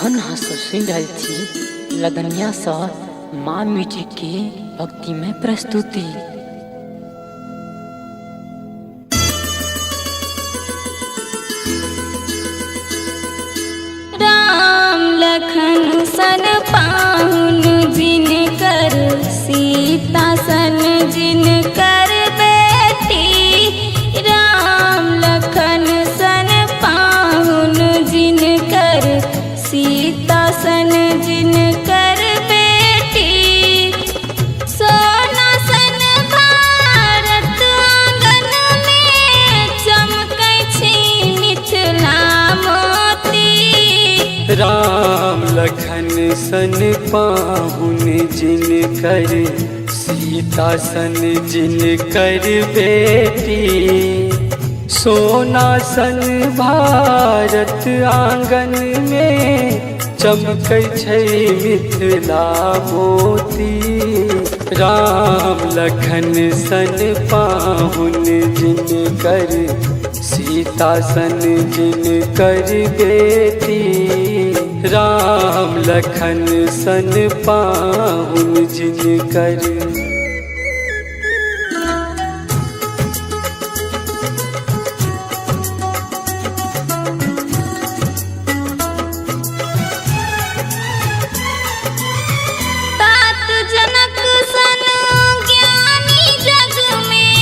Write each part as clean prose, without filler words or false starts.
एखन अहाँ सुनि रहल छी लदनियासँ माँ म्यूजिक के भक्तिमय प्रस्तुति। राम लखन सन पाहुन जिनकर सीता सन जिनकर बेटी। राम लखन सन पाहुन जिनकर सीता सन जिनकर बेटी। सोना सन भारत आंगन में चमकै छी मिथिला मोती। राम लखन सन पाहुन जिनकर सीता सन जिनकर बेटी। सोना सन भारत आंगन में चमकै छै मिथिला मोती। राम लखन सन पाहुन जिनकर सीता सन जिनकर बेटी। राम लखन सन पाहुन जिनकर। तात जनक सन ज्ञानी जग में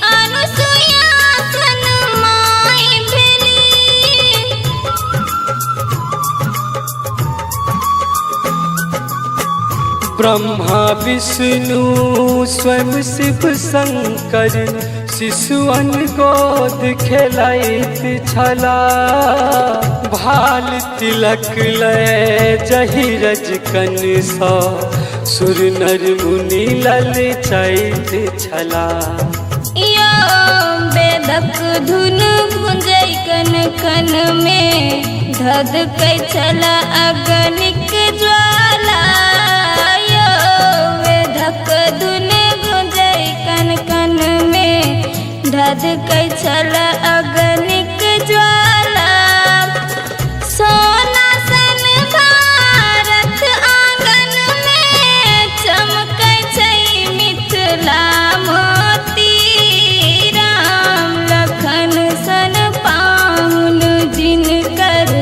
अनुसुया सन माय भेली। ब्रह्मा विष्णु स्वयं शिव शंकर शिशुअन गोद खेलाइत छला। भाल तिलक लय जहिरज कन सा सुर नर मुनि ललचाइत छला। यो वेदक धुन गुंजै कन कन में धधकै छल अगनिक ज्वाला। यो वेदक धुन गुंजै कन कन में धधकै छल अगनिक ज्वाला। सोना सन भारत आंगन में चमकै छै मिथिला मोती। राम लखन सन पाहुन जिनकर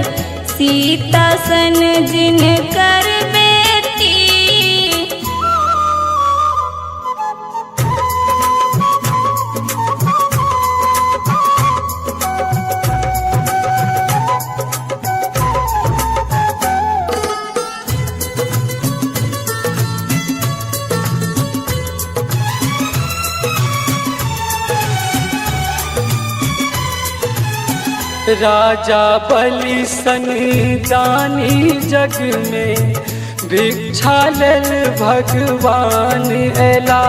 सीता सन जिनकर बेटी। राजा बलि सन दानी जग में भिक्षा लेल भगवान एला।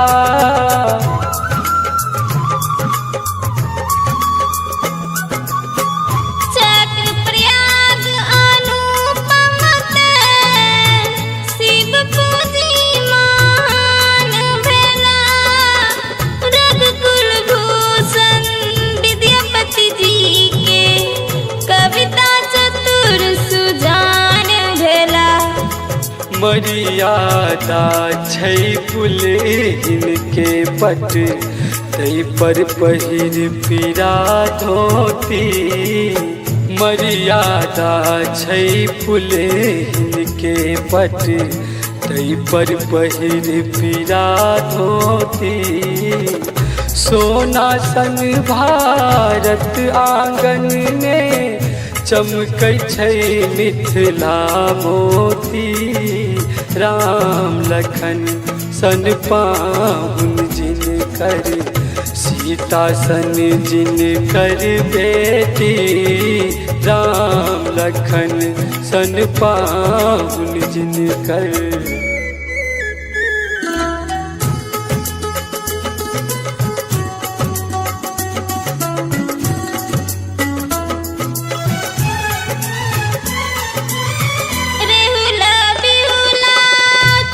चक्र प्रयाग अनुपम तें शिव पूजी मान भेला। रघुकुल भूषण विद्यापति जी के कविता चतुर सुजान भेला। मर्यादा छै कुल इनके पट तै पर पहिर पीरा धोती। मर्यादा छै कुल इनके पट तै पर पहिर पीरा धोती। सोना सन भारत आंगन में चमकै छै मिथिला मोती। राम लखन सन पाहुन जिनकर सीता सन जिनकर बेटी। राम लखन सन पाहुन जिनकर। रेहुला बिहुला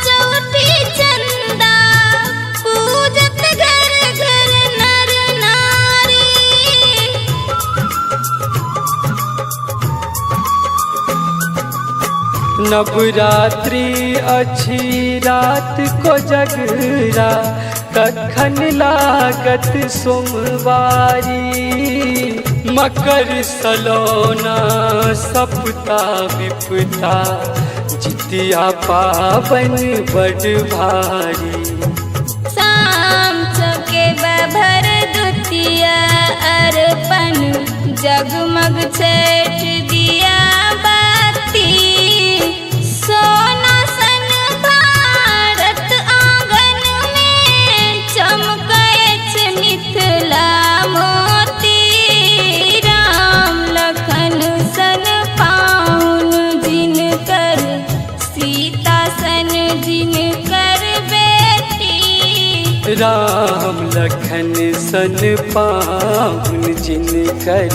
चौठी चंदा पूजत घर घर नर नारी। नवरात्रि अच्छी रात को जगरा कखन लागत सोमवारी मकर सलोना सपता विपता जितिया पावन बड़ भारी शाम चौके बभर दुतिया अर्पण जगमग छठ दिया बाती सोना सन भारत आंगन में चमकै मिथिला मोती राम लखन सन पाहुन जिनकर सीता सन जिनकर बेटी राम लखन सन पाहुन जिनकर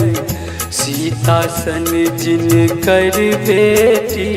सीता सन जिनकर बेटी